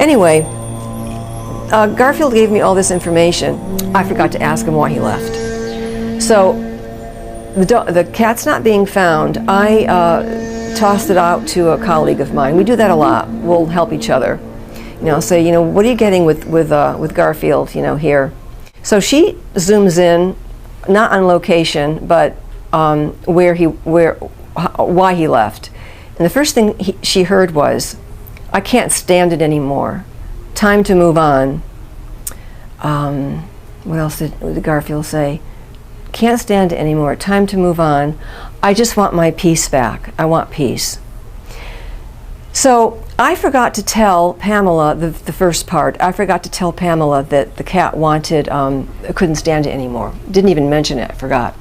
Anyway, Garfield gave me all this information. I forgot to ask him why he left. So the cat's not being found. I tossed it out to a colleague of mine. We do that a lot. We'll help each other. You know, say, you know, what are you getting with Garfield, you know, here? So she zooms in, not on location, but why he left. And the first thing she heard was, "I can't stand it anymore. Time to move on." What else did Garfield say? "Can't stand it anymore. Time to move on. I just want my peace back. I want peace." So I forgot to tell Pamela the first part. I forgot to tell Pamela that the cat wanted, couldn't stand it anymore. Didn't even mention it. I forgot.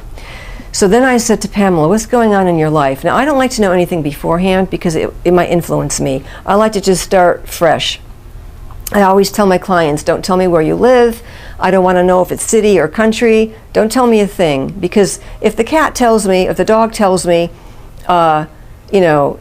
So then I said to Pamela, "What's going on in your life?" Now, I don't like to know anything beforehand because it might influence me. I like to just start fresh. I always tell my clients, don't tell me where you live. I don't want to know if it's city or country. Don't tell me a thing, because if the cat tells me, if the dog tells me, you know,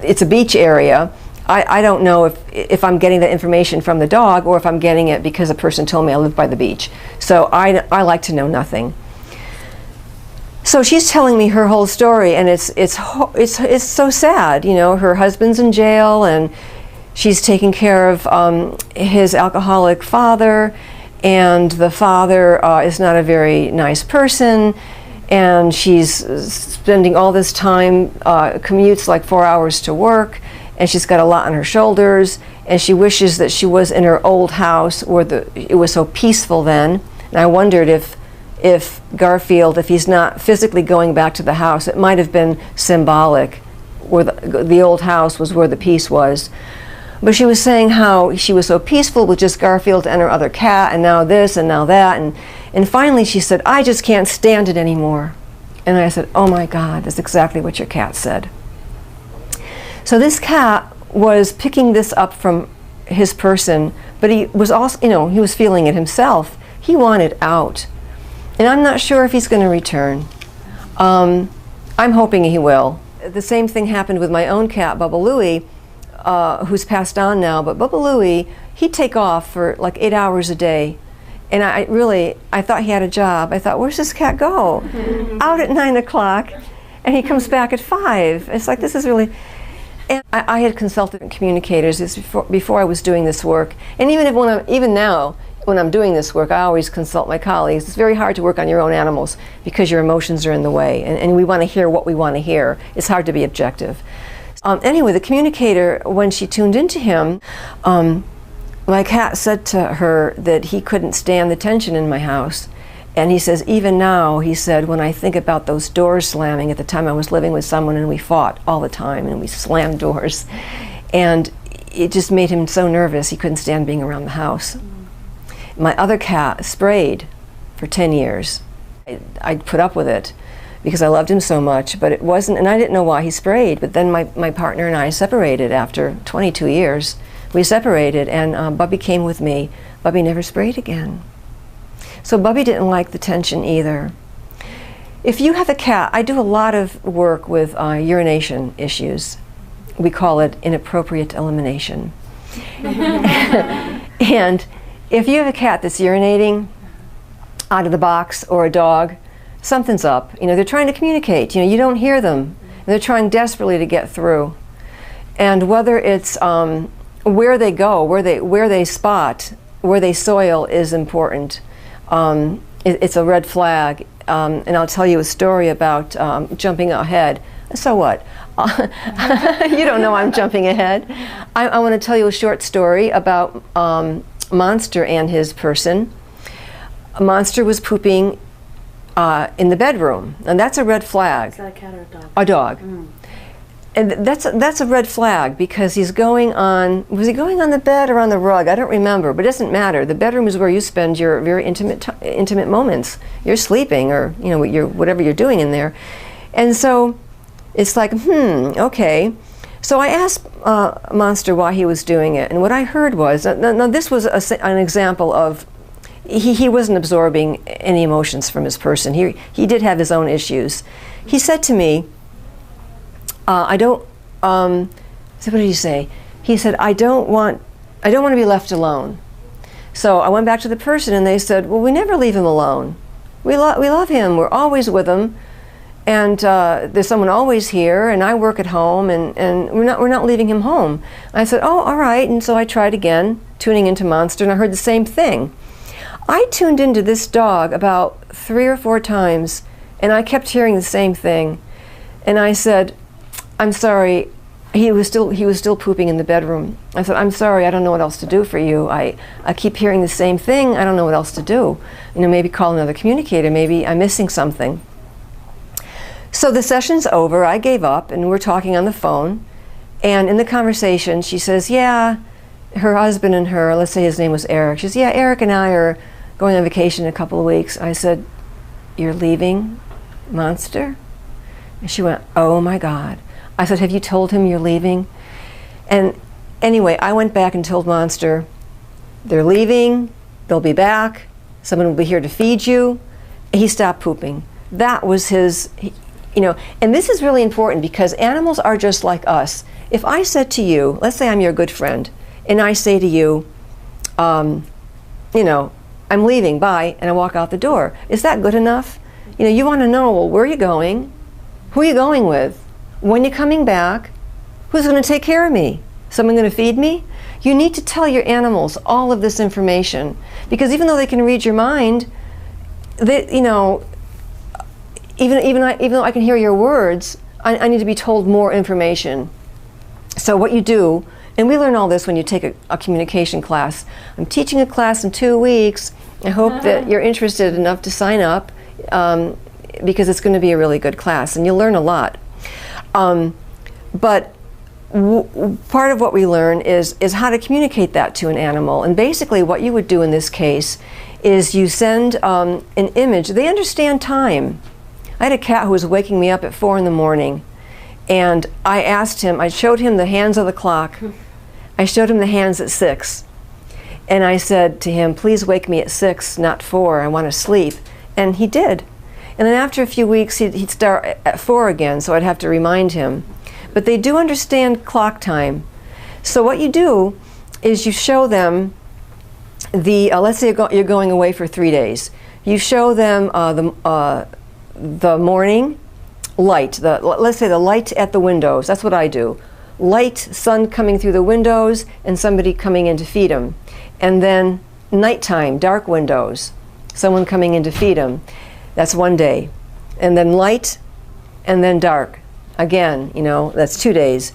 it's a beach area, I don't know if I'm getting that information from the dog or if I'm getting it because a person told me I live by the beach. So I like to know nothing. So she's telling me her whole story, and it's so sad. You know, her husband's in jail, and she's taking care of his alcoholic father, and the father is not a very nice person, and she's spending all this time, commutes like 4 hours to work, and she's got a lot on her shoulders, and she wishes that she was in her old house where it was so peaceful then. And I wondered if Garfield, if he's not physically going back to the house, it might have been symbolic, where the old house was where the peace was. But she was saying how she was so peaceful with just Garfield and her other cat, and now this and now that, and finally she said, "I just can't stand it anymore." And I said, "Oh my God, that's exactly what your cat said." So this cat was picking this up from his person, but he was also, you know, he was feeling it himself. He wanted out. And I'm not sure if he's going to return. I'm hoping he will. The same thing happened with my own cat, Bubba Louie, who's passed on now. But Bubba Louie, he'd take off for like 8 hours a day. And I thought he had a job. I thought, where's this cat go? Out at 9 o'clock, and he comes back at 5. It's like, this is really... And I had consulted communicators before I was doing this work. And even now, when I'm doing this work, I always consult my colleagues. It's very hard to work on your own animals because your emotions are in the way, and we want to hear what we want to hear. It's hard to be objective. Anyway, the communicator, when she tuned into him, my cat said to her that he couldn't stand the tension in my house. And he says, even now, he said, when I think about those doors slamming, at the time I was living with someone and we fought all the time and we slammed doors. And it just made him so nervous he couldn't stand being around the house. My other cat sprayed for 10 years. I'd put up with it because I loved him so much, but it wasn't, and I didn't know why he sprayed, but then my partner and I separated after 22 years. We separated, and Bubby came with me. Bubby never sprayed again. So Bubby didn't like the tension either. If you have a cat, I do a lot of work with urination issues. We call it inappropriate elimination. And if you have a cat that's urinating out of the box, or a dog, something's up. You know, they're trying to communicate. You know, you don't hear them. They're trying desperately to get through. And whether it's where they go, where they spot, where they soil is important. It's a red flag. And I'll tell you a story about jumping ahead. So what? You don't know I'm jumping ahead. I want to tell you a short story about Monster and his person. Monster was pooping in the bedroom, and that's a red flag. Is that a cat or a dog? A dog. Mm. And that's a red flag because he's going on, was he going on the bed or on the rug? I don't remember, but it doesn't matter. The bedroom is where you spend your very intimate moments. You're sleeping, or you know, whatever you're doing in there. And so it's like, okay. So I asked Monster why he was doing it, and what I heard was, now this was an example of, he wasn't absorbing any emotions from his person. He did have his own issues. He said to me, I So what did he say? He said, I don't want to be left alone. So I went back to the person and they said, well, we never leave him alone. We love him. We're always with him. And there's someone always here, and I work at home, and we're not leaving him home. I said, oh, all right. And so I tried again, tuning into Monster, and I heard the same thing. I tuned into this dog about 3 or 4 times, and I kept hearing the same thing. And I said, I'm sorry. He was still pooping in the bedroom. I said, I'm sorry, I don't know what else to do for you. I keep hearing the same thing. I don't know what else to do. You know, maybe call another communicator. Maybe I'm missing something. So the session's over. I gave up, and we're talking on the phone. And in the conversation, she says, yeah, her husband and her, let's say his name was Eric. She says, yeah, Eric and I are going on vacation in a couple of weeks. I said, you're leaving Monster? And she went, oh my God. I said, have you told him you're leaving? And anyway, I went back and told Monster, they're leaving, they'll be back, someone will be here to feed you. He stopped pooping. That was his, you know, and this is really important because animals are just like us. If I said to you, let's say I'm your good friend, and I say to you, you know, I'm leaving, bye, and I walk out the door, is that good enough? You know, you want to know, well, where are you going? Who are you going with? When you're coming back? Who's going to take care of me? Someone going to feed me? You need to tell your animals all of this information, because even though they can read your mind, they, you know, even though I can hear your words, I need to be told more information. So what you do, and we learn all this when you take a communication class. I'm teaching a class in 2 weeks. I hope that you're interested enough to sign up, because it's going to be a really good class, and you'll learn a lot. But part of what we learn is how to communicate that to an animal. And basically what you would do in this case is you send an image. They understand time. I had a cat who was waking me up at 4 in the morning, and I asked him, I showed him the hands of the clock. I showed him the hands at 6. And I said to him, please wake me at 6, not 4. I want to sleep. And he did. And then after a few weeks, he'd start at 4 again, so I'd have to remind him. But they do understand clock time. So what you do is you show them the, let's say you're going away for 3 days. You show them the morning light, let's say the light at the windows. That's what I do. Light, sun coming through the windows, and somebody coming in to feed them. And then nighttime, dark windows, someone coming in to feed them. That's 1 day. And then light, and then dark. Again, you know, that's 2 days.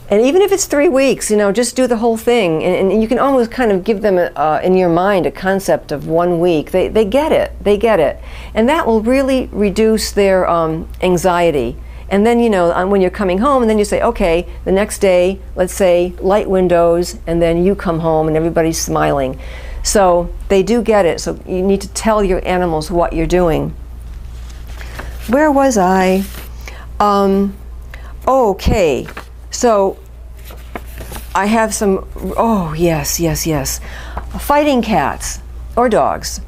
And even if it's 3 weeks, you know, just do the whole thing. And you can almost kind of give them, in your mind, a concept of 1 week. They get it. They get it. And that will really reduce their anxiety. And then, you know, when you're coming home, and then you say, okay, the next day, let's say light windows, and then you come home and everybody's smiling. So they do get it. So you need to tell your animals what you're doing. Where was I? Okay, so I have some, oh yes, fighting cats or dogs.